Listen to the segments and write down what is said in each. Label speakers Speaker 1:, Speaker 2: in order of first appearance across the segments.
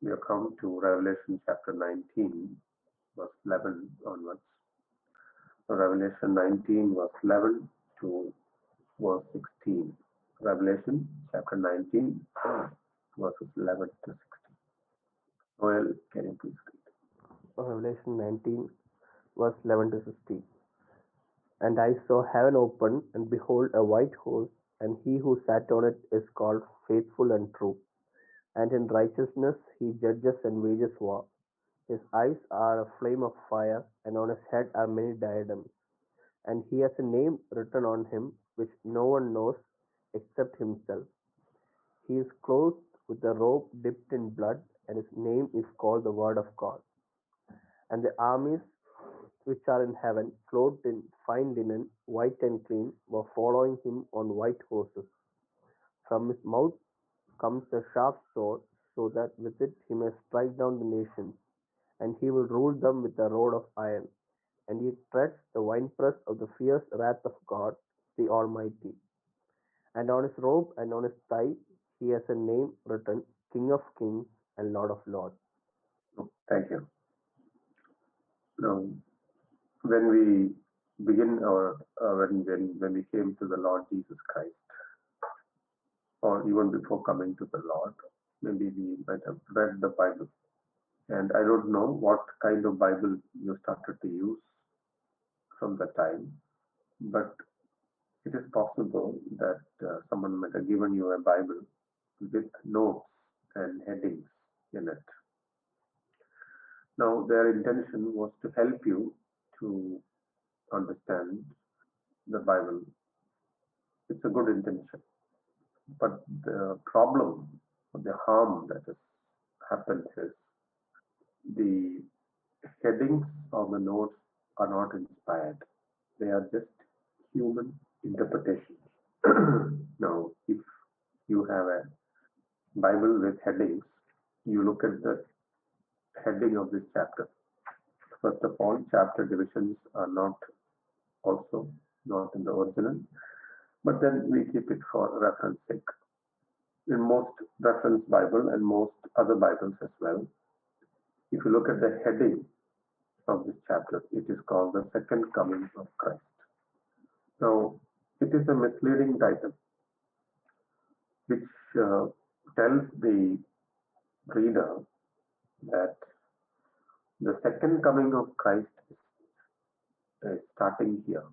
Speaker 1: we have come to Revelation chapter 19, verse 11 onwards. So Revelation 19, verse 11 to verse 16. Revelation chapter 19, verses 11 to 16. Noel, can you please read?
Speaker 2: Revelation 19, verse 11 to 16. And I saw heaven open, and behold, a white horse, and he who sat on it is called Faithful and True. And in righteousness he judges and wages war. His eyes are a flame of fire, and on his head are many diadems. And he has a name written on him which no one knows except himself. He is clothed with a robe dipped in blood, and his name is called the Word of God. And the armies which are in heaven, clothed in fine linen, white and clean, were following him on white horses. From his mouth comes a sharp sword, so that with it he may strike down the nations, and he will rule them with a rod of iron. And he treads the winepress of the fierce wrath of God, the Almighty. And on his robe and on his thigh he has a name written, King of Kings and Lord of Lords.
Speaker 1: Thank you. Now, when we begin when we came to the Lord Jesus Christ, or even before coming to the Lord, maybe we might have read the Bible. And I don't know what kind of Bible you started to use from the time, but it is possible that someone might have given you a Bible with notes and headings in it. Now, their intention was to help you to understand the Bible. It's a good intention. But the problem, the harm that has happened is the headings of the notes are not inspired. They are just human interpretations. Now, if you have a Bible with headings, you look at the heading of this chapter. First of all, chapter divisions are not also not in the original, but then we keep it for reference sake. In most reference Bible and most other Bibles as well, if you look at the heading of this chapter, it is called the second coming of Christ. Now, it is a misleading title which tells the reader that the second coming of Christ is starting here.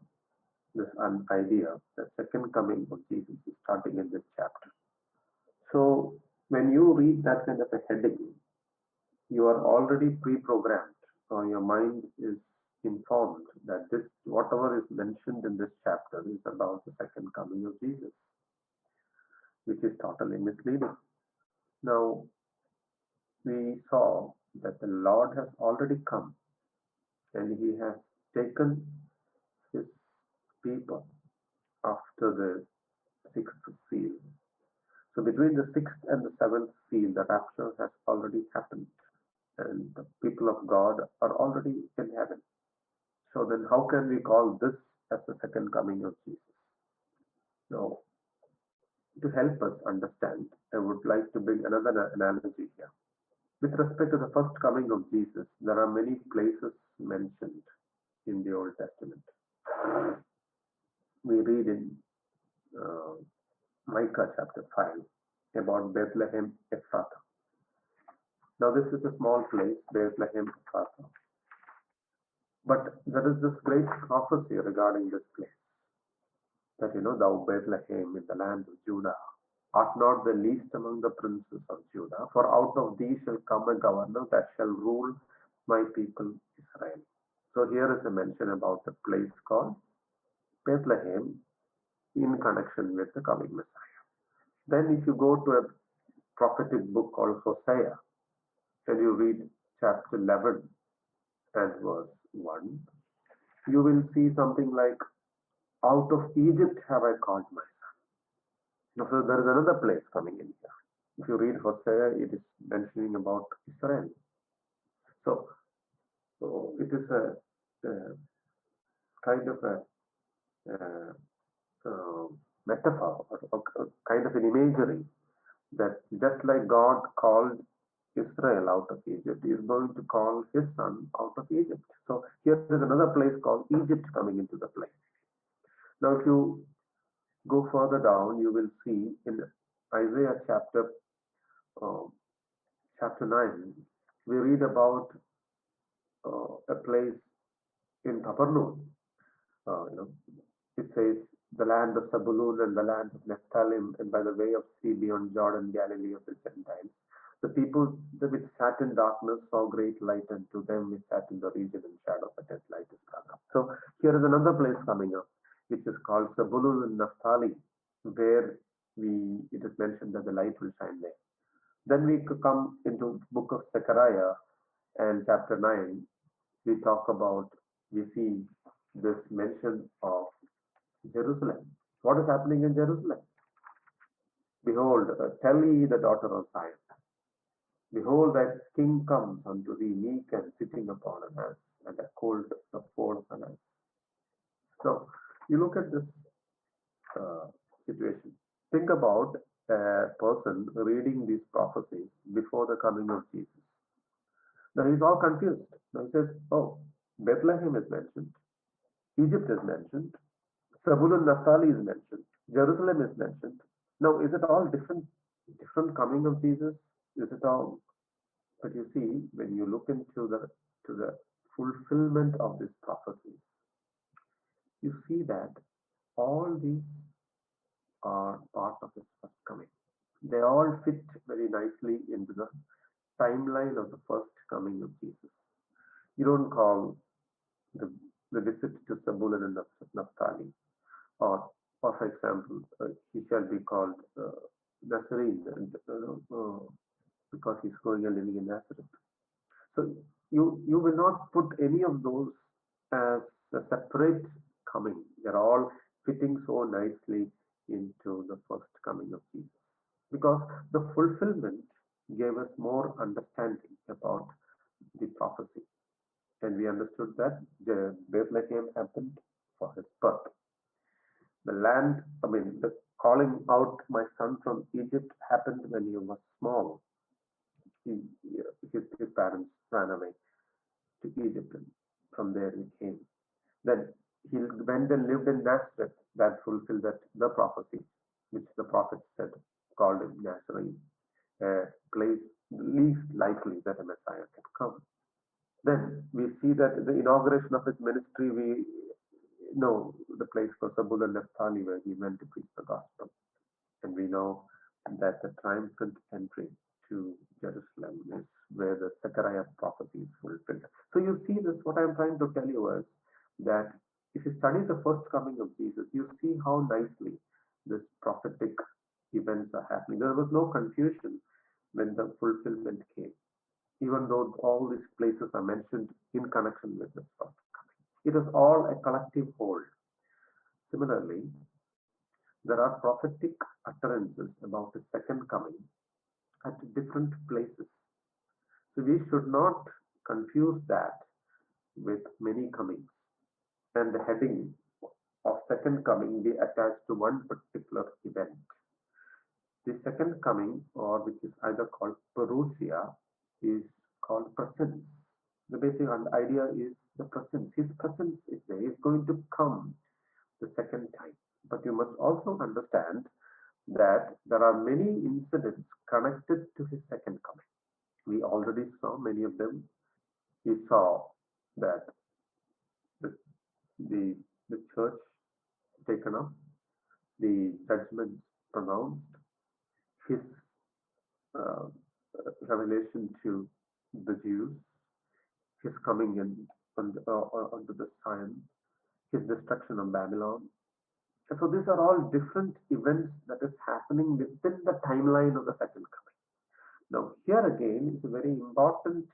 Speaker 1: This idea, the second coming of Jesus is starting in this chapter. So, when you read that kind of a heading, you are already pre-programmed, or your mind is informed that this, whatever is mentioned in this chapter, is about the second coming of Jesus, which is totally misleading. Now, we saw that the Lord has already come and he has taken his people after the sixth seal. So between the sixth and the seventh seal, the rapture has already happened and the people of God are already in heaven. So then how can we call this as the second coming of Jesus? Now, to help us understand, I would like to bring another analogy here. With respect to the first coming of Jesus, there are many places mentioned in the Old Testament. We read in uh, Micah chapter 5 about Bethlehem Ephrathah. Now, this is a small place, Bethlehem Ephrathah. But there is this great prophecy regarding this place. That, thou Bethlehem in the land of Judah, art not the least among the princes of Judah, for out of thee shall come a governor that shall rule my people Israel. So here is a mention about a place called Bethlehem in connection with the coming Messiah. Then if you go to a prophetic book called Hosea, and you read chapter 11 and verse 1, you will see something like, out of Egypt have I called my son. So there is another place coming in here. If you read Hosea, it is mentioning about Israel. So it is a kind of a metaphor, or kind of an imagery, that just like God called Israel out of Egypt, he is going to call his son out of Egypt. So here is another place called Egypt coming into the play. Now, if you go further down, you will see in Isaiah uh, chapter 9, we read about a place in Capernaum. You know, it says, the land of Zabulun and the land of Nephthalim, and by the way of sea beyond Jordan, Galilee of the Gentiles. The people which sat in darkness saw great light, and to them which sat in the region and shadow of death, light is come up. So here is another place coming up, which is called Zabulun and Naphtali, where it is mentioned that the light will shine there. Then we could come into book of Zechariah and chapter 9. We see this mention of Jerusalem. What is happening in Jerusalem? Behold, tell ye the daughter of Zion, behold, thy king comes unto thee, meek and sitting upon an ass, and a colt the foal of an ass. So, you look at this uh, situation. Think about a person reading these prophecies before the coming of Jesus. Now he's all confused. Now he says, oh, Bethlehem is mentioned, Egypt is mentioned, Zabulun Naphtali is mentioned, Jerusalem is mentioned. Now, is it all different coming of Jesus? Is it all? But you see, when you look into the fulfillment of this prophecy, you see that all these are part of his first coming. They all fit very nicely into the timeline of the first coming of Jesus. You don't call the visit to Zabulun and Naphtali, or for example, he shall be called Nazarene, because he's going and living in Nazareth. So you will not put any of those as a separate coming. They're all fitting so nicely into the first coming of Jesus, because the fulfillment gave us more understanding about the prophecy, and we understood that the Bethlehem happened for his birth. The land, the calling out my son from Egypt happened when he was small. His parents ran away to Egypt, and from there he came. Then he went and lived in Nazareth. That fulfilled the prophecy which the prophet said, called him Nazarene, a place least likely that a Messiah can come. Then we see that the inauguration of his ministry, we know the place for Zabulun and Naphtali, where he went to preach the gospel. And we know that the triumphant entry to Jerusalem is where the Zechariah prophecy is fulfilled. So you see this, what I'm trying to tell you is that if you study the first coming of Jesus, you see how nicely this prophetic events are happening. There was no confusion when the fulfillment came, even though all these places are mentioned in connection with this first coming. It is all a collective whole. Similarly, there are prophetic utterances about the second coming at different places. So we should not confuse that with many comings, and the heading of second coming be attached to one particular event. The second coming, or which is either called parousia, is called presence. The basic idea is the presence. His presence is there. He is going to come the second time. But you must also understand that there are many incidents connected to his second coming. We already saw many of them. We saw that the, the, the church taken up, the judgments pronounced, his uh, revelation to the Jews, his coming in onto the Zion, his destruction of Babylon. And so these are all different events that is happening within the timeline of the second coming. Now here again is a very important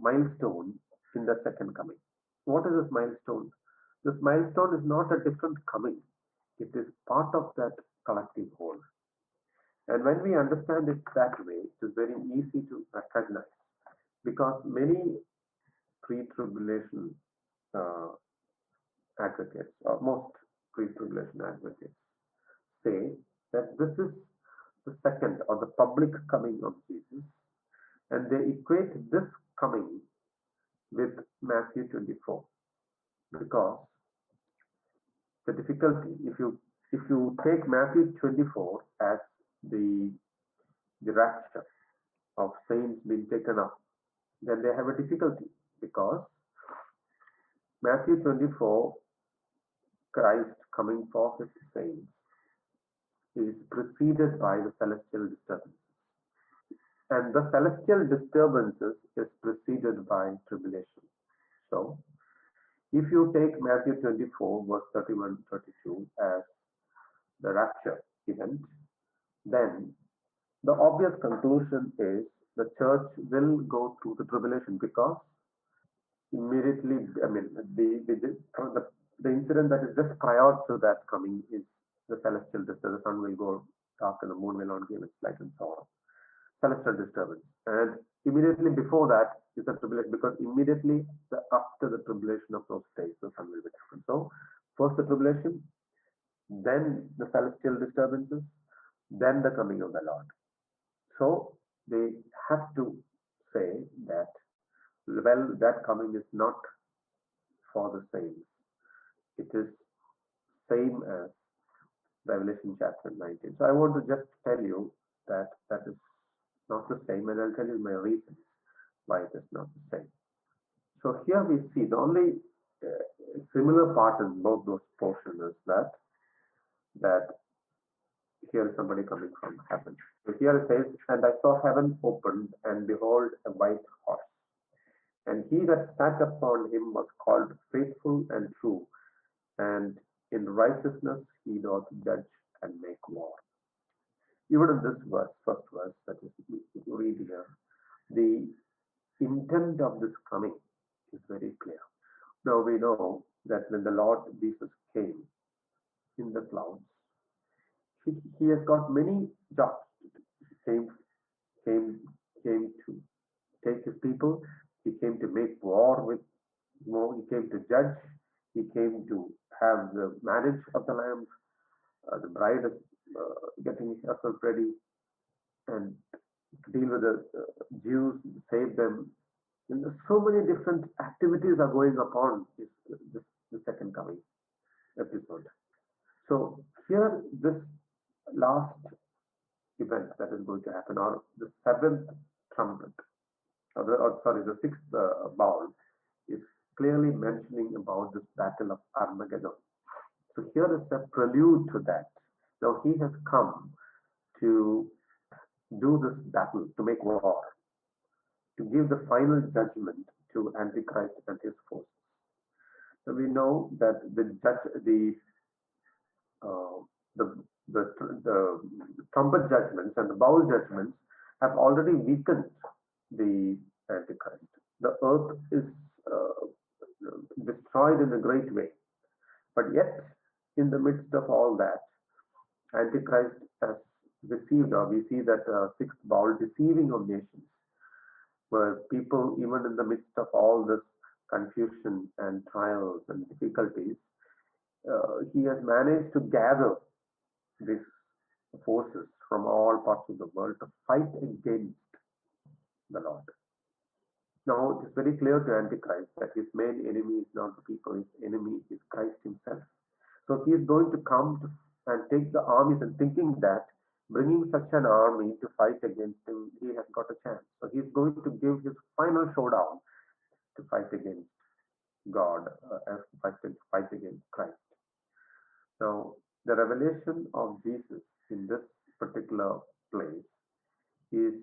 Speaker 1: milestone in the second coming. What is this milestone? This milestone is not a different coming. It is part of that collective whole. And when we understand it that way, it is very easy to recognize, because many pre-tribulation uh, advocates, or most pre-tribulation advocates, say that this is the second or the public coming of Jesus, and they equate this coming with Matthew 24, because the difficulty, if you take Matthew 24 as the the rapture of saints being taken up, then they have a difficulty, because Matthew 24, Christ coming for his saints, is preceded by the celestial disturbances. And the celestial disturbances is preceded by tribulation. So, if you take Matthew 24, verse 31 32 as the rapture event, then the obvious conclusion is the church will go through the tribulation, because immediately, I mean, the incident that is just prior to that coming is the celestial disturbance. The sun will go dark and the moon will not give its light, and so on. Celestial disturbance. And immediately before that is the tribulation, because immediately after the tribulation of those days, the sun will be different. So, first the tribulation, then the celestial disturbances, then the coming of the Lord. So, they have to say that, well, that coming is not for the saints. It is same as Revelation chapter 19. So I want to just tell you that that is not the same, and I'll tell you my reasons why it is not the same. So here we see the only similar part in both those portions is that here is somebody coming from heaven. So here it says, and I saw heaven opened, and behold, a white horse. And he that sat upon him was called Faithful and True, and in righteousness he doth judge and make war. Even in this verse, first verse that is we read here, the intent of this coming is very clear. Now we know that when the Lord Jesus came in the clouds, he has got many jobs to do. He came, came to take his people. He came to make war with, he came to judge. He came to have the marriage of the Lamb. The bride is getting herself ready, and deal with the Jews, save them. And so many different activities are going upon the second coming episode. So here, this last event that is going to happen, or the seventh trumpet, the sixth bowl, is clearly mentioning about this battle of Armageddon. So here is a prelude to that. Now he has come to do this battle, to make war, to give the final judgment to Antichrist and his forces. So we know that uh, the, the trumpet judgments and the bowl judgments have already weakened the Antichrist. The earth is destroyed in a great way. But yet, in the midst of all that, Antichrist has deceived, or we see that sixth bowl deceiving of nations, where people, even in the midst of all this confusion and trials and difficulties, he has managed to gather these forces from all parts of the world to fight against the Lord. Now, it is very clear to Antichrist that his main enemy is not the people, his enemy is Christ himself. So he is going to come and take the armies, and thinking that bringing such an army to fight against him, he has got a chance. So he is going to give his final showdown to fight against God, as fight against Christ. Now, the revelation of Jesus in this particular place is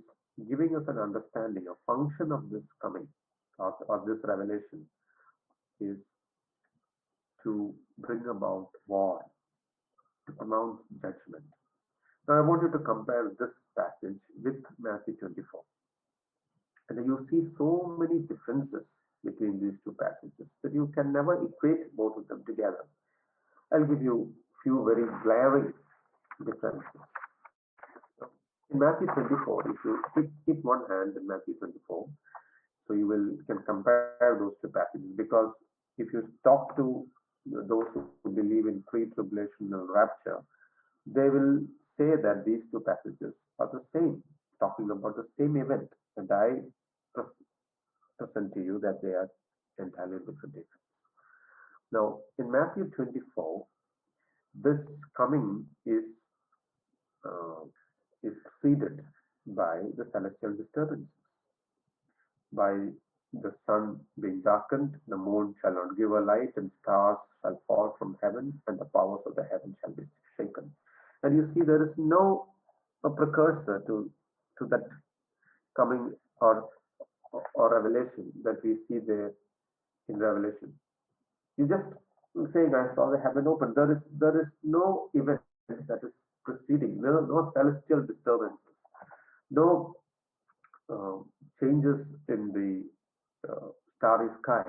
Speaker 1: giving us an understanding, a function of this coming, or this revelation, is to bring about war, to pronounce judgment. Now, I want you to compare this passage with Matthew 24. And you see so many differences between these two passages that you can never equate both of them together. I'll give you a few very glaring differences. In Matthew 24, if you keep one hand in Matthew 24, so you can compare those two passages, because if you talk to those who believe in pre-tribulational rapture, they will say that these two passages are the same, talking about the same event, and I present to you that they are entirely different events. Now, in Matthew 24, this coming uh, is preceded by the celestial disturbances, by the sun being darkened, the moon shall not give a light, and stars shall fall from heaven, and the powers of the heaven shall be shaken. And you see, there is no a precursor to that coming or revelation that we see there in Revelation. You just saying, I saw the heaven open. There is no event that is preceding. No celestial disturbances. No uh, changes in the starry sky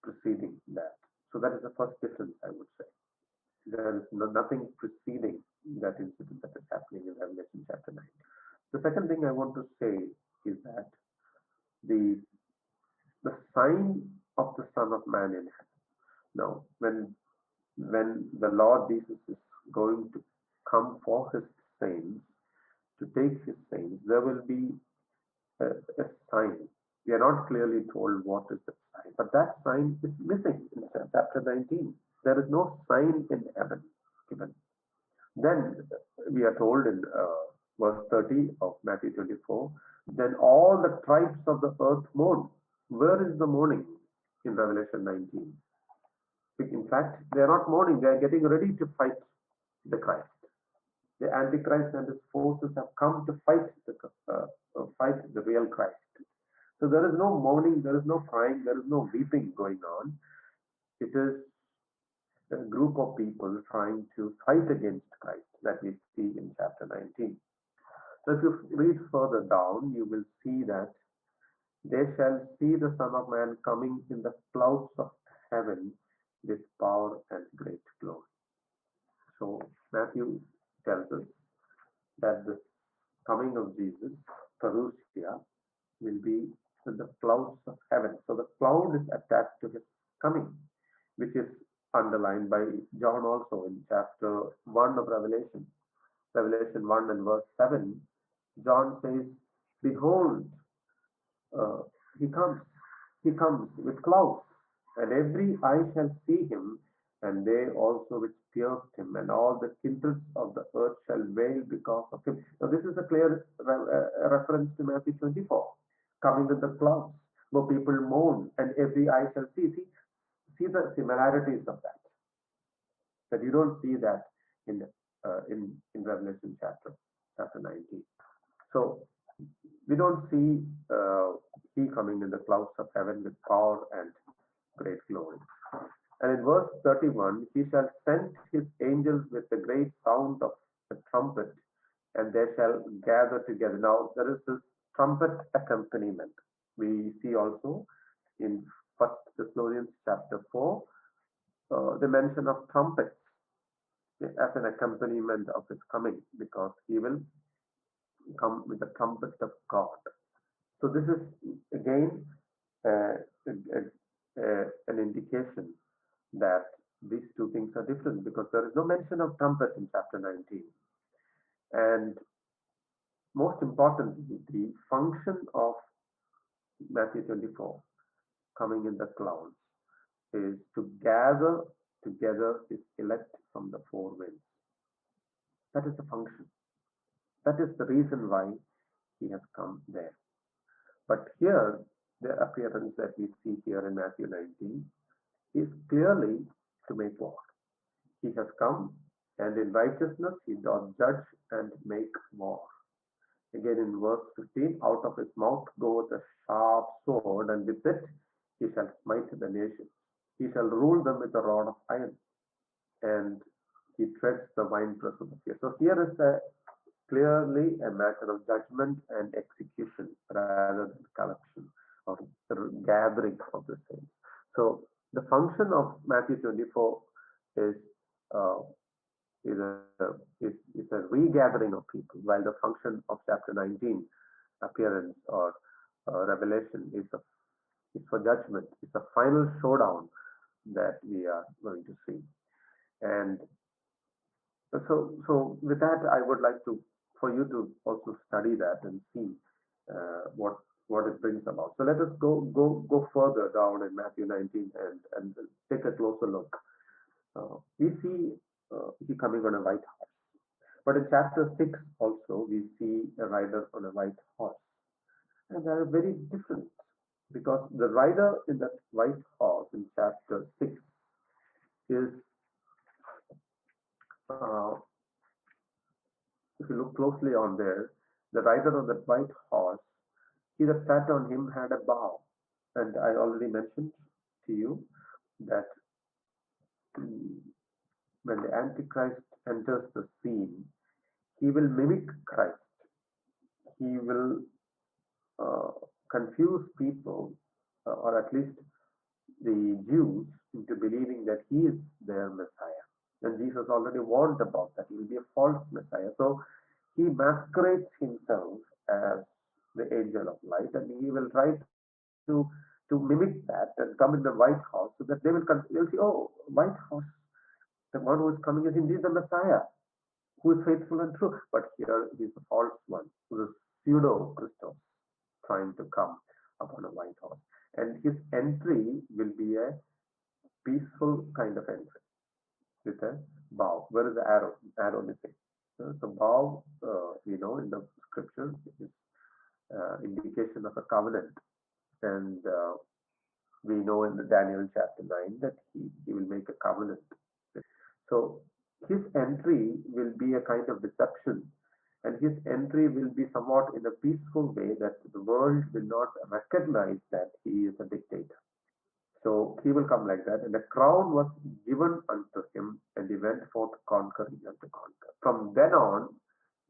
Speaker 1: preceding that. So that is the first difference, I would say. There is nothing preceding that incident that is happening in Revelation chapter 9. The second thing I want to say is that the the sign of the Son of Man in heaven. Now, when the Lord Jesus is going to come for his saints, to take his saints, there will be a sign. We are not clearly told what is the sign, but that sign is missing in chapter 19. There is no sign in heaven given. Then we are told in verse 30 of Matthew 24, then all the tribes of the earth mourn. Where is the mourning in Revelation 19? In fact, they are not mourning, they are getting ready to fight the Christ. The Antichrist and his forces have come to fight the real Christ. So there is no mourning, there is no crying, there is no weeping going on. It is a group of people trying to fight against Christ that we see in chapter 19. So if you read further down, you will see that they shall see the Son of Man coming in the clouds of heaven with power and great glory. So Matthew tells us that the coming of Jesus, parousia, will be in the clouds of heaven. So the cloud is attached to his coming, which is underlined by John also in chapter 1 of Revelation. Revelation 1 and verse 7, John says, behold, uh, he comes with clouds, and every eye shall see him, and they also which pierced him, and all the kindreds of the earth shall wail because of him. Now this is a clear reference to Matthew 24, coming with the clouds, where people mourn, and every eye shall see. See the similarities of that you don't see that in Revelation chapter 19. So we don't see he coming in the clouds of heaven with power and great glory. And in verse 31, he shall send his angels with a great sound of a trumpet, and they shall gather together. Now there is this trumpet accompaniment. We see also in 1 Thessalonians chapter 4 the mention of trumpets as an accompaniment of his coming, because he will come with the trumpet of God. So this is again an indication that these two things are different, because there is no mention of trumpet in chapter 19. And most importantly, the function of Matthew 24, coming in the clouds, is to gather together his elect from the four winds. That is the function. That is the reason why he has come there. But here, the appearance that we see here in Matthew 19 is clearly to make war. He has come, and in righteousness he doth judge and make war. Again in verse 15, out of his mouth goeth a sharp sword, and with it he shall smite the nations. He shall rule them with a rod of iron, and he treads the winepress of the fierce. So here is clearly a matter of judgment and execution rather than collection or gathering of the saints. So the function of Matthew 24 is uh, a regathering of people, while the function of chapter 19, appearance or revelation, is for judgment. It's a final showdown that we are going to see. And So with that, I would like to for you to also study that and see what it brings about. So let us go further down in Matthew 19 and take a closer look. We see he coming on a white horse, but in chapter 6 also we see a rider on a white horse, and they are very different because the rider in that white horse in chapter 6 is, uh, if you look closely on there, the rider on that white horse, he that sat on him had a bow. And I already mentioned to you that mm, when the Antichrist enters the scene, he will mimic Christ. He will uh, confuse people, or at least the Jews, into believing that he is their Messiah. And Jesus already warned about that. He will be a false Messiah. So he masquerades himself as the angel of light, and he will try to mimic that and come in the white horse so that they'll see, oh, white horse, the one who is coming is indeed the Messiah, who is faithful and true. But here he is the false one, who is pseudo Christos, trying to come upon a white horse. And his entry will be a peaceful kind of entry with a bow. Where is the arrow? Arrow missing. The bow, in the scripture is indication of a covenant, and we know in the Daniel chapter 9 that he will make a covenant. So his entry will be a kind of deception, and his entry will be somewhat in a peaceful way that the world will not recognize that he is a dictator. So he will come like that, and a crown was given unto him, and he went forth conquering and to conquer. From then on,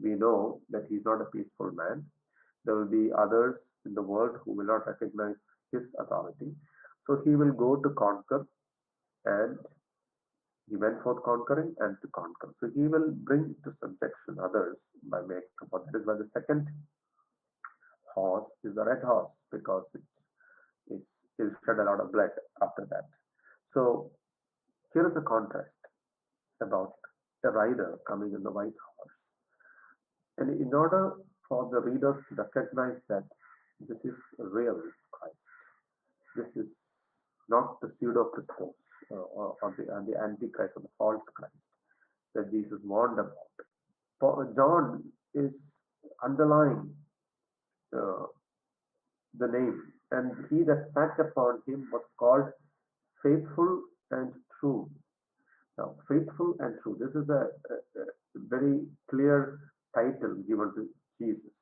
Speaker 1: we know that he's not a peaceful man. There will be others in the world who will not recognize his authority. So he will go to conquer, and he went forth conquering and to conquer. So he will bring to subjection others by making upon. That is why the second horse is the red horse, because it shed a lot of blood after that. So here is a contrast about a rider coming in the white horse. And in order for the readers to recognize that this is real Christ, this is not the pseudo Christos, or the Antichrist or the false Christ that Jesus warned about. John is underlying uh, the name, and he that sat upon him was called faithful and true. Now, faithful and true. This is a very clear title given to Jesus.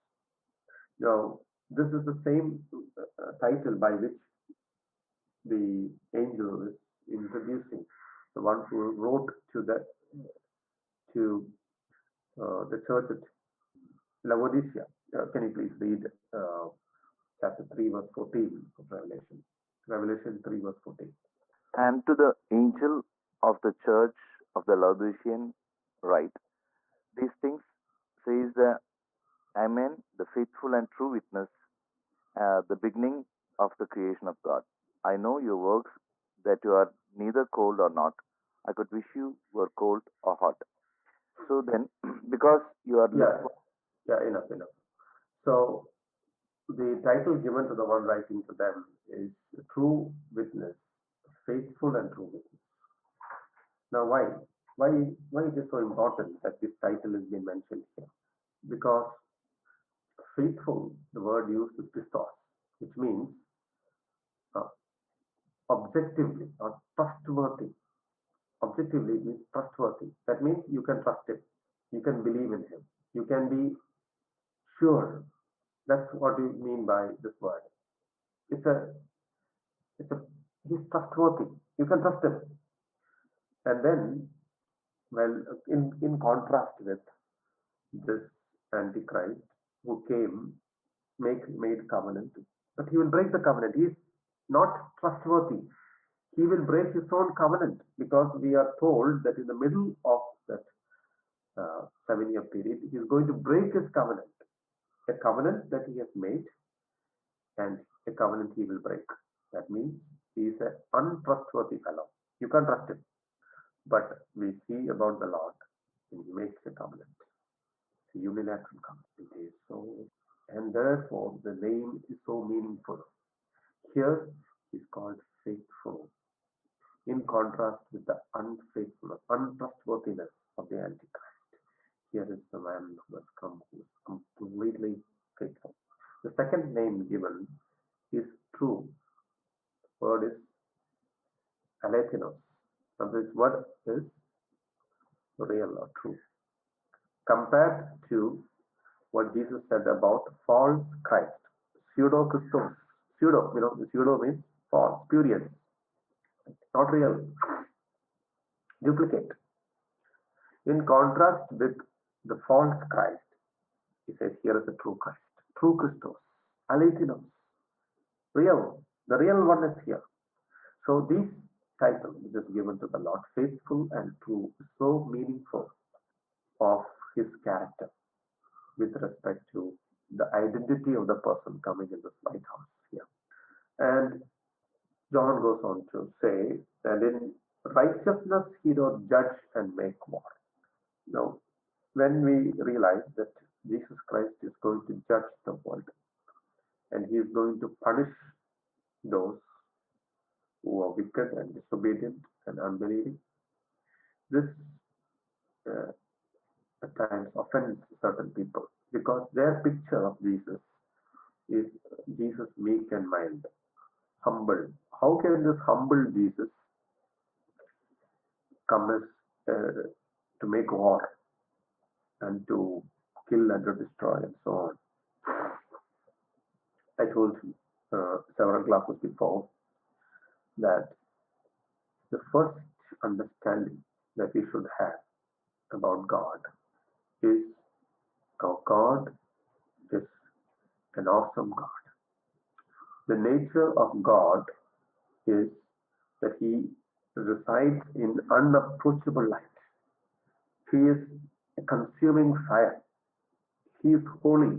Speaker 1: Now, this is the same title by which the angel is introducing the one who wrote to the church at Laodicea. Can you please read chapter 3, verse 14 of Revelation? Revelation 3, verse 14.
Speaker 3: And to the angel of the church of the Laodicean write, these things says the Amen, the faithful and true witness, the beginning of the creation of God. I know your works, that you are neither cold or not. I could wish you were cold or hot. So then, because you are
Speaker 1: enough. So the title given to the one writing to them is true witness, faithful and true witness. Now, why it is so important that this title has been mentioned here? Because faithful, the word used is Christos, which means uh, objectively or trustworthy. Objectively, it means trustworthy. That means you can trust him, you can believe in him, you can be sure. That's what we mean by this word. It's a, it's a, he's trustworthy. You can trust him. And then, well, in contrast with this Antichrist who came, made covenant, but he will break the covenant. He is not trustworthy. He will break his own covenant, because we are told that in the middle of that 7-year period, he is going to break his covenant, a covenant that he has made, and a covenant he will break. That means he is an untrustworthy fellow. You can't trust him. But we see about the Lord and he makes a covenant. It's a unilateral covenant. It is so, and therefore the name is so meaningful. Here is called faithful, in contrast with the unfaithfulness, untrustworthiness of the Antichrist. Here is the man who has come, who is completely faithful. The second name given is true. The word is alethinos. Now this word is real or true. Compared to what Jesus said about false Christ, pseudo Christos. Pseudo, pseudo means false, spurious, not real, duplicate. In contrast with the false Christ, he says here is a true Christ, true Christos, alethinos, real. The real one is here. So this title, which is given to the Lord, faithful and true, is so meaningful of his character with respect to the identity of the person coming in this White House here. And John goes on to say that in righteousness he doth judge and make war. Now, when we realize that Jesus Christ is going to judge the world and he is going to punish those who are wicked and disobedient and unbelieving, this uh, at times offends certain people because their picture of Jesus is Jesus meek and mild, humble. How can this humble Jesus come as to make war and to kill and to destroy and so on? I told several classes before that the first understanding that we should have about God is our God is an awesome God. The nature of God is that he resides in unapproachable light. He is a consuming fire. He is holy.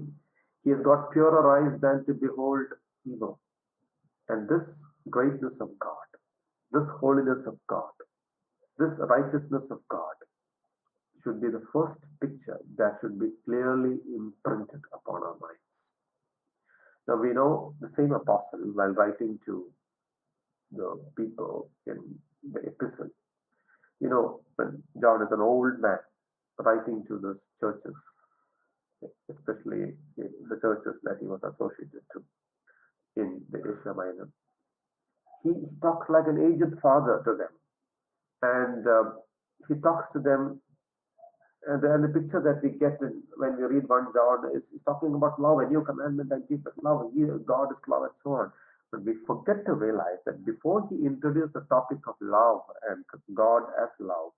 Speaker 1: He has got purer eyes than to behold evil. And this greatness of God, this holiness of God, this righteousness of God should be the first picture that should be clearly imprinted upon our minds. Now we know the same apostle, while writing to the people in the epistle, when John is an old man writing to the churches, especially the churches that he was associated to in the Asia Minor, he talks like an aged father to them, and he talks to them. And the picture that we get when we read 1 John is talking about love, a new commandment I give, but love, God is love, and so on. But we forget to realize that before he introduced the topic of love and God as love,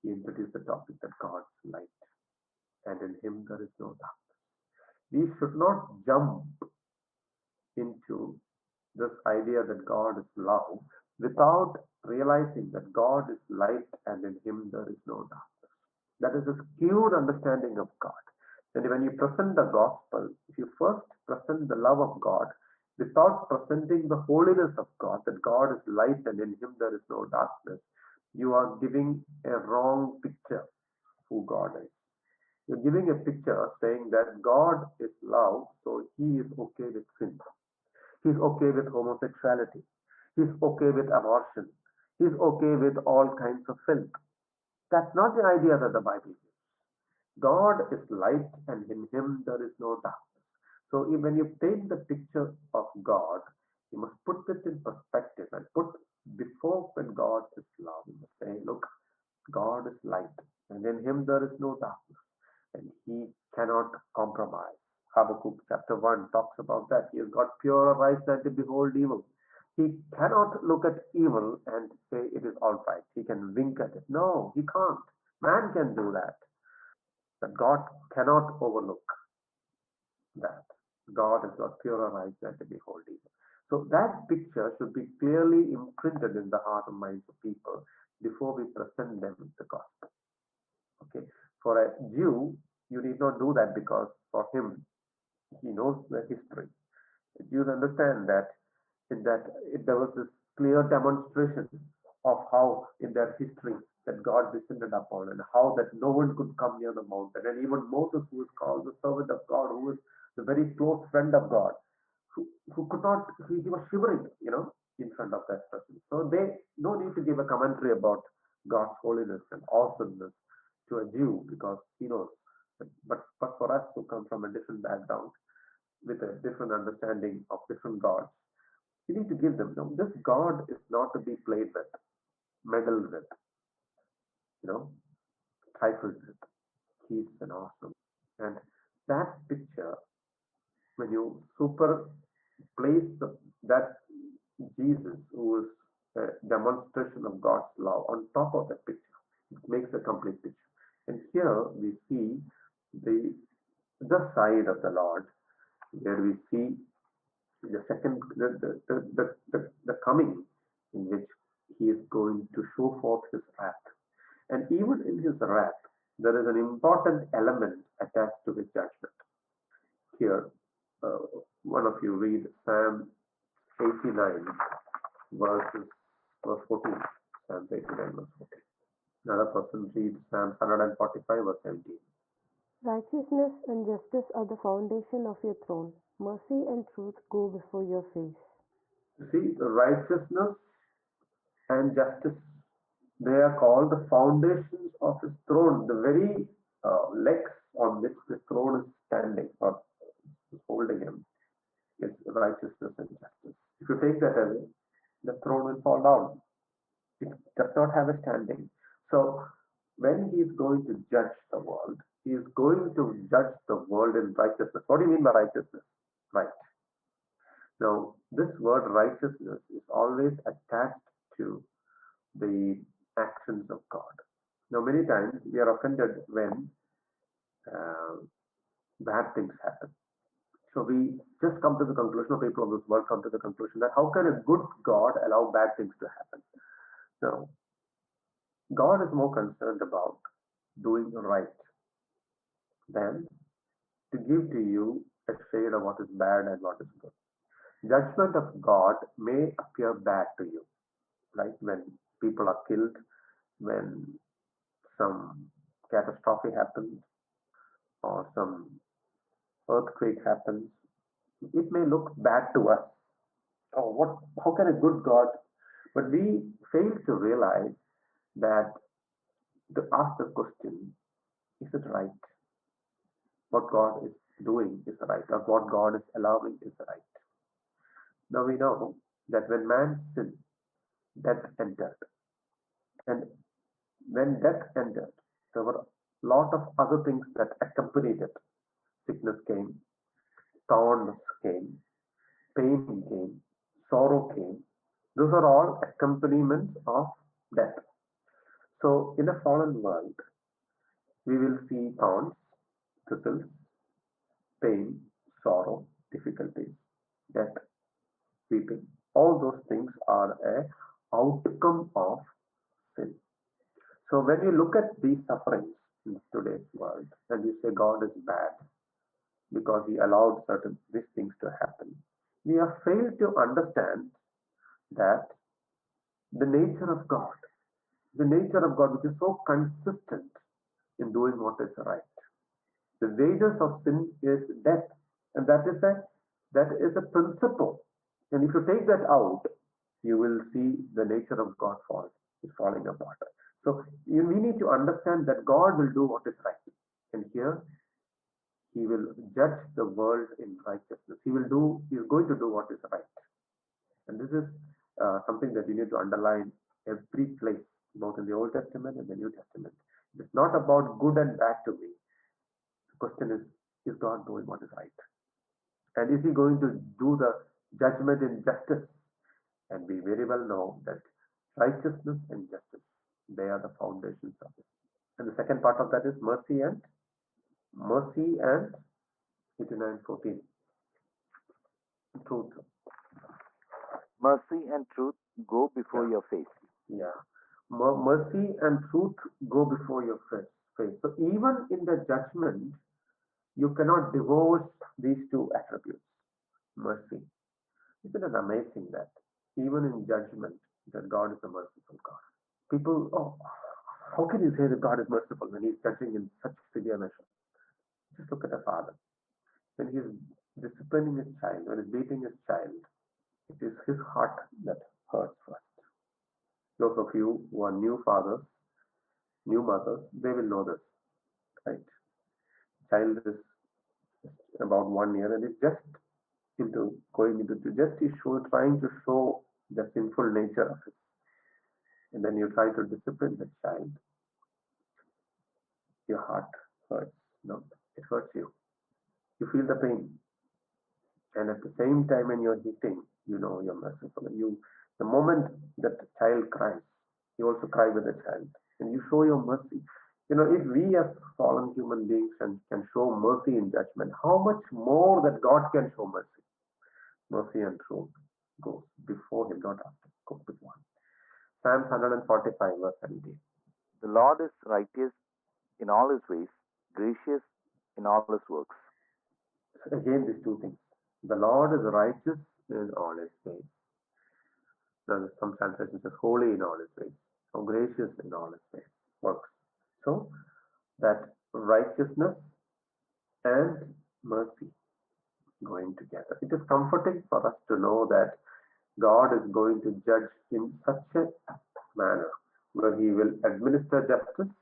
Speaker 1: he introduced the topic that God is light, and in him there is no darkness. We should not jump into this idea that God is love without realizing that God is light and in him there is no darkness. That is a skewed understanding of God. And when you present the gospel, if you first present the love of God without presenting the holiness of God, that God is light and in him there is no darkness, you are giving a wrong picture of who God is. You're giving a picture saying that God is love, so he is okay with sin. He's okay with homosexuality. He's okay with abortion. He's okay with all kinds of filth. That's not the idea that the Bible gives. God is light and in him there is no darkness. So when you paint the picture of God, you must put it in perspective and put before when God is love. You must say, look, God is light and in him there is no darkness and he cannot compromise. Habakkuk chapter 1 talks about that. He has got purer eyes than to behold evil. He cannot look at evil and say it is all right. He can wink at it. No, he can't. Man can do that. But God cannot overlook that. God has got purer eyes than to behold evil. So that picture should be clearly imprinted in the heart and minds of people before we present them the gospel. Okay. For a Jew, you need not do that because for him, he knows the history. Jews understand that there was this clear demonstration of how in their history that God descended upon, and how that no one could come near the mountain. And even Moses, who is called the servant of God, who is the very close friend of God, who could not, he was shivering, in front of that person. So they no need to give a commentary about God's holiness and awesomeness to a Jew, because he knows. But for us who come from a different background with a different understanding of different gods, you need to give them. No, this God is not to be played with, meddled with, you know, trifled with. He's an awesome. And that picture, when you super place that Jesus, who is a demonstration of God's love, on top of that picture, it makes a complete picture. And here we see the side of the Lord, where we see the second the coming, in which he is going to show forth his wrath. And even in his wrath, there is an important element attached to his judgment. Here, uh, one of you read Psalm 89, verse 14. Psalm 89, verse 14. Another person reads Psalm 145, verse 17.
Speaker 4: Righteousness and justice are the foundation of your throne. Mercy and truth go before your face.
Speaker 1: See, righteousness and justice, they are called the foundations of his throne, the very legs on which the throne is standing or is holding him. Is righteousness and justice. If you take that away, the throne will fall down. It does not have a standing. So when he is going to judge the world, he is going to judge the world in righteousness. What do you mean by righteousness? Right. Now, this word righteousness is always attached to the actions of God. Now, many times we are offended when uh, bad things happen. So we just come to the conclusion, or people of this world come to the conclusion, that how can a good God allow bad things to happen? No, God is more concerned about doing right than to give to you a shade of what is bad and what is good. Judgment of God may appear bad to you, right? When people are killed, when some catastrophe happens, or some earthquake happens, it may look bad to us. Oh, what? How can a good God? But we fail to realize that to ask the question: is it right? What God is doing is right, or what God is allowing is right. Now we know that when man sinned, death entered, and when death entered, there were a lot of other things that accompanied it. Sickness came, thorns came, pain came, sorrow came. Those are all accompaniments of death. So in a fallen world, we will see thorns, thistles, pain, sorrow, difficulties, death, weeping. All those things are a outcome of sin. So when you look at these sufferings in today's world, and you say God is bad because he allowed certain these things to happen, we have failed to understand that the nature of God, which is so consistent in doing what is right. The wages of sin is death, and that is a principle. And if you take that out, you will see the nature of God is falling apart. So we need to understand that God will do what is right, and here He will judge the world in righteousness. He is going to do what is right, and this is something that you need to underline every place, both in the Old Testament and the New Testament. It's not about good and bad to me. The question is God doing what is right? And is he going to do the judgment in justice? And we very well know that righteousness and justice, they are the foundations of it. And the second part of that is mercy and 89:14. Truth.
Speaker 3: Mercy and truth go before
Speaker 1: Yeah.
Speaker 3: your face.
Speaker 1: Yeah. Mercy and truth go before your face. So even in the judgment, you cannot divorce these two attributes. Mercy. Isn't it amazing that even in judgment, that God is a merciful God? People, How can you say that God is merciful when He's judging in such severe measure? Just look at a father. When He's disciplining his child, when He's beating his child, it is His heart that hurts first. Those of you who are new fathers, new mothers, they will know this, right? Child is about 1 year and is just into going into just is trying to show the sinful nature of it, and then you try to discipline the child. Your heart hurts. No, it hurts you. You feel the pain, and at the same time, when you're hitting, you know you're merciful. And the moment that the child cries, you also cry with the child, and you show your mercy. You know, if we as fallen human beings can show mercy in judgment, how much more that God can show mercy? Mercy and truth goes before Him, not after. Go before Him. Psalms 145, verse 17.
Speaker 3: The Lord is righteous in all his ways, gracious in all his works.
Speaker 1: So again, these two things. The Lord is righteous in all His ways. Now, some translations says holy in all His ways, or gracious in all His ways, works. So that righteousness and mercy going together. It is comforting for us to know that God is going to judge in such a manner where He will administer justice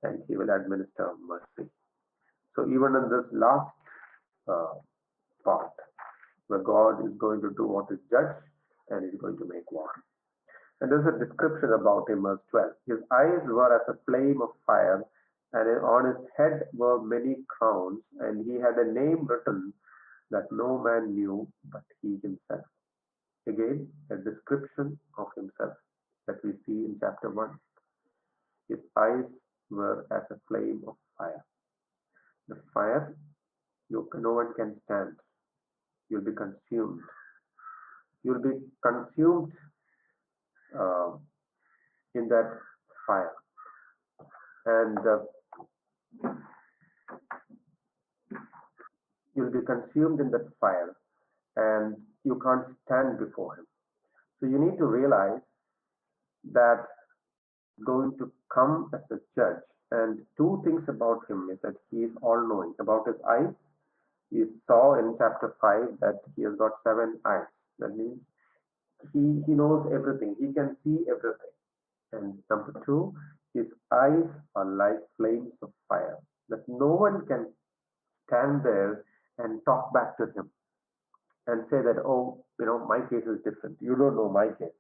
Speaker 1: and He will administer mercy. So even in this last part, where God is going to do what is judge and is going to make war. And there's a description about Him, verse 12. His eyes were as a flame of fire, and on His head were many crowns, and He had a name written that no man knew but He Himself. Again, a description of Himself that we see in chapter 1. His eyes were as a flame of fire. The fire, no one can stand. You'll be consumed. You'll be consumed in that fire. And you'll be consumed in that fire, and you can't stand before Him. So you need to realize that He is going to come as a judge. And two things about Him is that He is all knowing. About His eyes, we saw in chapter 5 that He has got 7 eyes. That means He knows everything, He can see everything. And number 2, His eyes are like flames of fire, that no one can stand there and talk back to Him and say that, oh, my case is different. You don't know my case.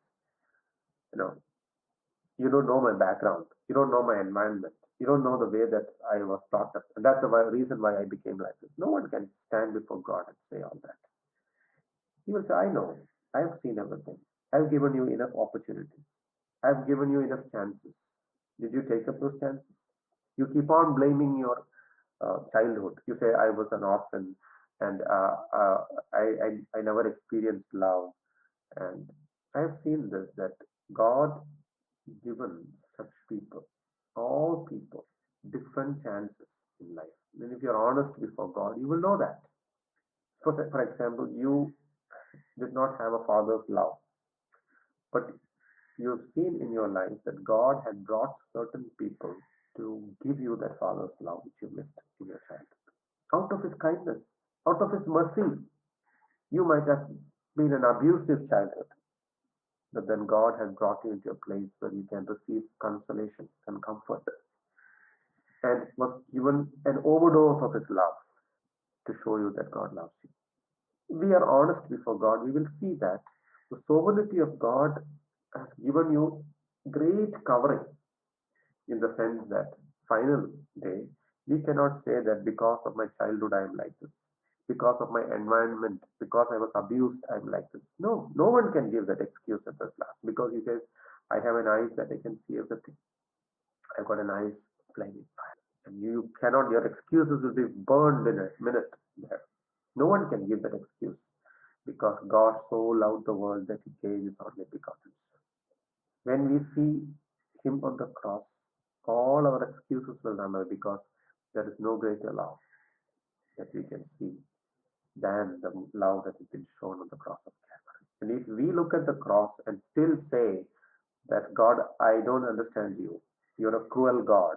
Speaker 1: You don't know my background. You don't know my environment. You don't know the way that I was brought up. And that's the reason why I became like this. No one can stand before God and say all that. He will say, I know. I have seen everything. I've given you enough opportunities. I've given you enough chances. Did you take up those chances? You keep on blaming your childhood. You say, I was an orphan and I never experienced love. And I have seen this, that God given such people, all people, different chances in life. And if you're honest before God, you will know that. For example, you did not have a father's love, but you've seen in your life that God had brought certain people to give you that father's love which you missed in your childhood. Out of His kindness, out of His mercy, you might have been an abusive childhood, but then God has brought you into a place where you can receive consolation and comfort, and was given an overdose of His love to show you that God loves you. If we are honest before God, we will see that the sovereignty of God has given you great covering, in the sense that final day, we cannot say that because of my childhood I am like this, because of my environment, because I was abused, I'm like this. No, no one can give that excuse at this last, because He says, I have an eyes that I can see everything. I've got an eyes flaming fire. And you cannot, your excuses will be burned in a minute there. No one can give that excuse, because God so loved the world that He gave His only begotten Son. When we see Him on the cross, all our excuses will run away, because there is no greater love that we can see than the love that has been shown on the cross of Calvary. And if we look at the cross and still say that, God, I don't understand you, you're a cruel God,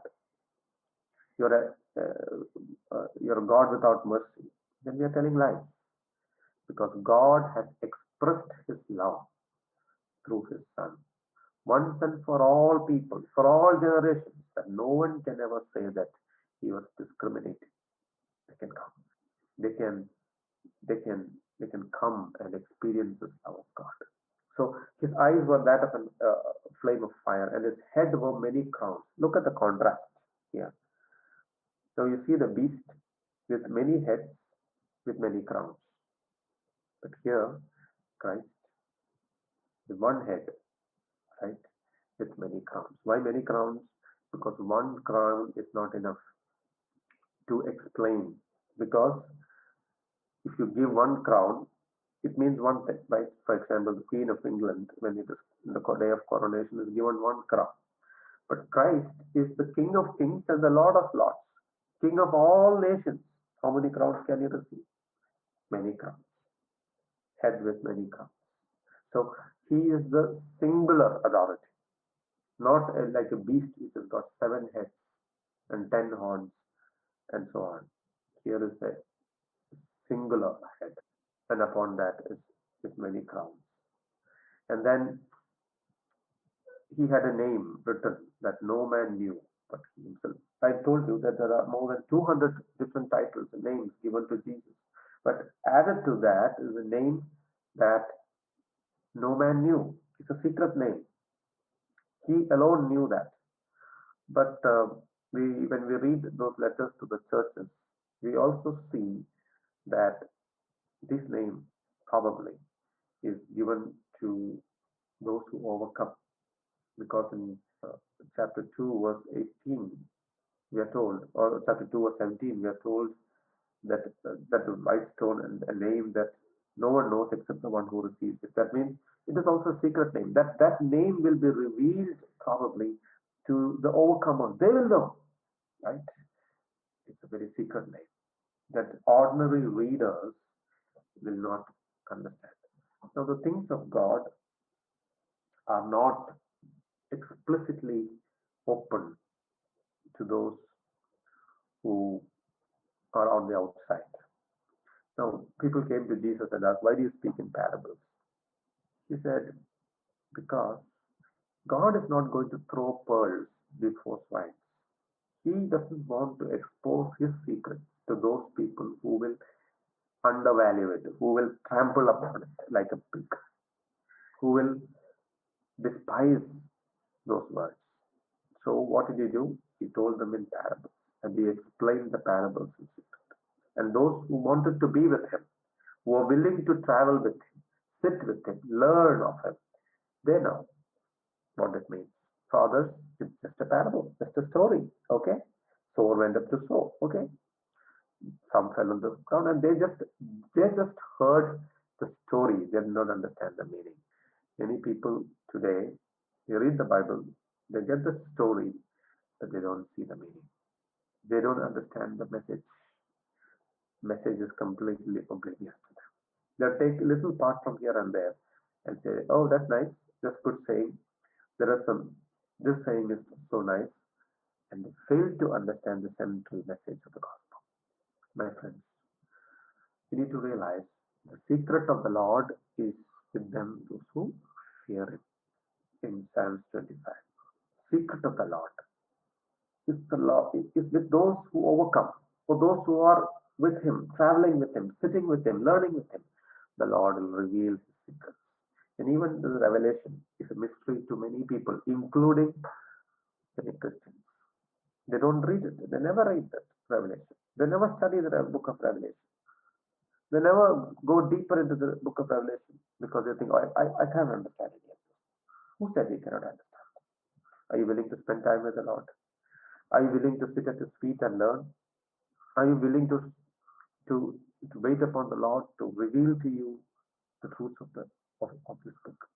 Speaker 1: you're a God without mercy, then we are telling lies, because God has expressed his love through his Son, once and for all people, for all generations, that no one can ever say that he was discriminating. They can come. They can they can they can come and experience the love of God. So his eyes were that of a flame of fire, and his head were many crowns. Look at the contrast here. So you see the beast with many heads, with many crowns. But here, Christ, with one head, right, with many crowns. Why many crowns? Because one crown is not enough to explain. Because if you give one crown, it means one thing, right? For example, the Queen of England, when it is in the day of coronation, is given one crown. But Christ is the King of Kings and the Lord of Lords, King of all nations. How many crowns can you receive? Many crowns. Head with many crowns. So he is the singular authority, not like a beast which has got 7 heads and 10 horns and so on. Here is a singular head, and upon that is many crowns. And then he had a name written that no man knew but he himself. I told you that there are more than 200 different titles and names given to Jesus. But added to that is a name that no man knew. It's a secret name. He alone knew that. But when we read those letters to the churches, we also see that this name probably is given to those who overcome, because in chapter 2 verse 18 we are told, or chapter 2 verse 17 we are told that that the white stone and a name that no one knows except the one who receives it. That means it is also a secret name. That name will be revealed probably to the overcomers. They will know, right? It's a very secret name that ordinary readers will not understand. Now the things of God are not explicitly open to those who are on the outside. Now, people came to Jesus and asked, why do you speak in parables? He said, because God is not going to throw pearls before swine. He doesn't want to expose his secret to those people who will undervalue it, who will trample upon it like a pig, who will despise those words. So what did he do? He told them in parables, and he explained the parables in secret. And those who wanted to be with him, who are willing to travel with him, sit with him, learn of him, they know what it means. For others, it's just a parable, just a story. Okay? Sower went up to sow. Okay? Some fell on the ground and they just heard the story. They did not understand the meaning. Many people today, they read the Bible, they get the story, but they don't see the meaning. They don't understand the message. Message is completely oblivious to them. They'll take a little part from here and there and say, oh, that's nice, that's good saying. There are some, this saying is so nice, and they fail to understand the central message of the gospel. My friends, you need to realize the secret of the Lord is with them those who fear him. In Psalms 25, secret of the Lord is with those who overcome, for those who are with him, traveling with him, sitting with him, learning with him. The Lord will reveal his secrets. And even the revelation is a mystery to many people, including many Christians. They don't read it. They never read that revelation. They never study the book of Revelation. They never go deeper into the book of Revelation because they think, oh, I can't understand it yet. Who said we cannot understand? Are you willing to spend time with the Lord? Are you willing to sit at his feet and learn? Are you willing to wait upon the Lord to reveal to you the truths of this book?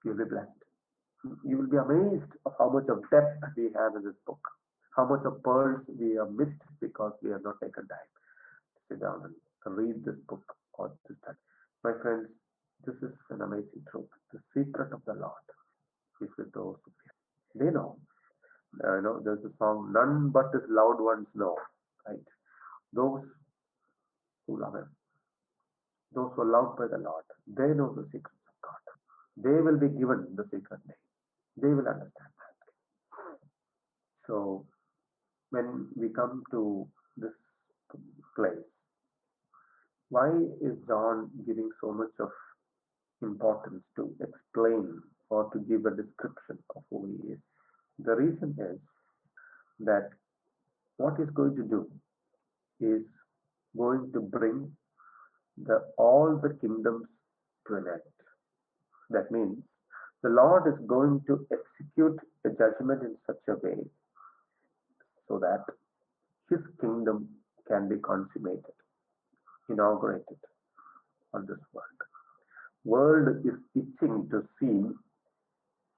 Speaker 1: You'll be blessed. You will be amazed of how much of depth we have in this book, how much of pearls we have missed because we have not taken time to sit down and read this book or to study. My friends, this is an amazing truth. The secret of the Lord is with those who fear. They know. There's a song, none but his loved ones know, right? Those who love him, those who are loved by the Lord, they know the secrets of God. They will be given the secret name. They will understand that. So when we come to this place, why is John giving so much of importance to explain or to give a description of who he is? The reason is that what he's going to do is going to bring all the kingdoms to an end. That means the Lord is going to execute a judgment in such a way so that his kingdom can be consummated, inaugurated on this world. World is itching to see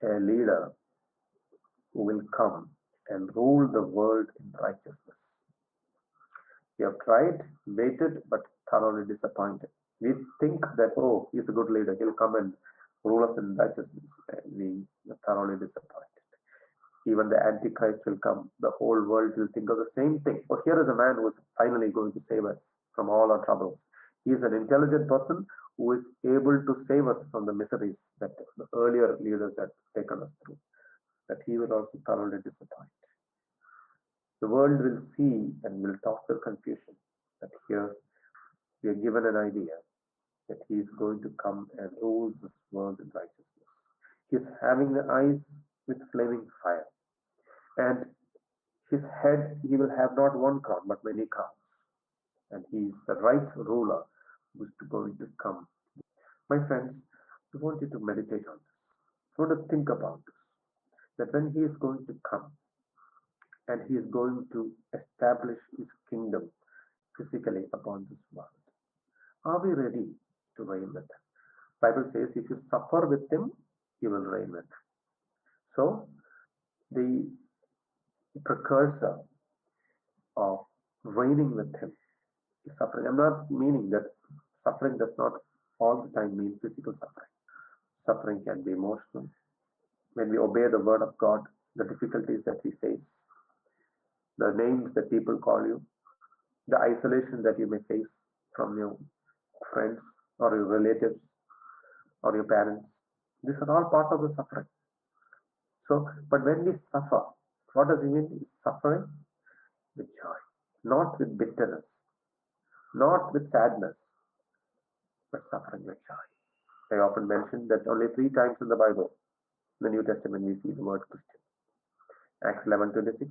Speaker 1: a leader who will come and rule the world in righteousness. We have tried, waited, but thoroughly disappointed. We think that, oh, he's a good leader, he'll come and rule us in righteousness. And we are thoroughly disappointed. Even the Antichrist will come, the whole world will think of the same thing. Oh, here is a man who is finally going to save us from all our troubles. He is an intelligent person who is able to save us from the miseries that the earlier leaders had taken us through. That he will also thoroughly disappoint. The world will see and will talk their confusion that here we are given an idea that he is going to come and rule this world in righteousness. He is having the eyes with flaming fire, and his head he will have not one crown but many crowns, and he is the right ruler who is going to come. My friends, I want you to meditate on this. I want to think about this. That when he is going to come and he is going to establish his kingdom physically upon this world, are we ready to reign with him? Bible says if you suffer with him, you will reign with him. So the precursor of reigning with him is suffering. I'm not meaning that suffering does not all the time mean physical suffering. Suffering can be emotional. When we obey the word of God, the difficulties that we face, the names that people call you, the isolation that you may face from your friends or your relatives or your parents, these are all part of the suffering. So, but when we suffer, what does it mean? Suffering with joy, not with bitterness, not with sadness, but suffering with joy. I often mention that only 3 times in the Bible, in the New Testament, we see the word Christian. Acts 11:26,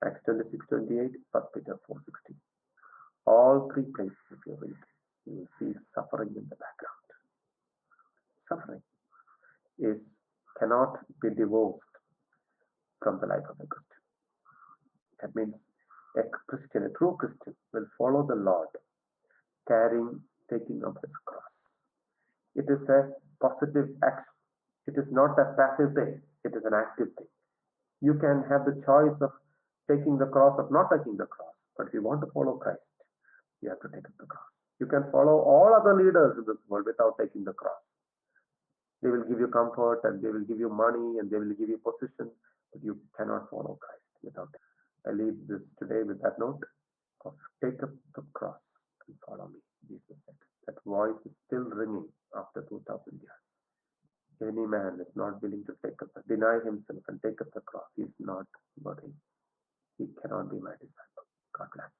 Speaker 1: Acts 26:28, 1 Peter 4:16. All 3 places, if you read, you will see suffering in the background. Suffering cannot be divorced from the life of a Christian. That means a Christian, a true Christian, will follow the Lord, taking up his cross. It is a positive action. It is not a passive thing. It is an active thing. You can have the choice of taking the cross or not taking the cross. But if you want to follow Christ, you have to take up the cross. You can follow all other leaders in this world without taking the cross. They will give you comfort and they will give you money and they will give you position, but you cannot follow Christ without it. I leave this today with that note of take up the cross and follow me. Jesus said. That voice is still ringing after 2000 years. Any man is not willing to deny himself and take up the cross. He is not worthy. He cannot be my disciple. God bless.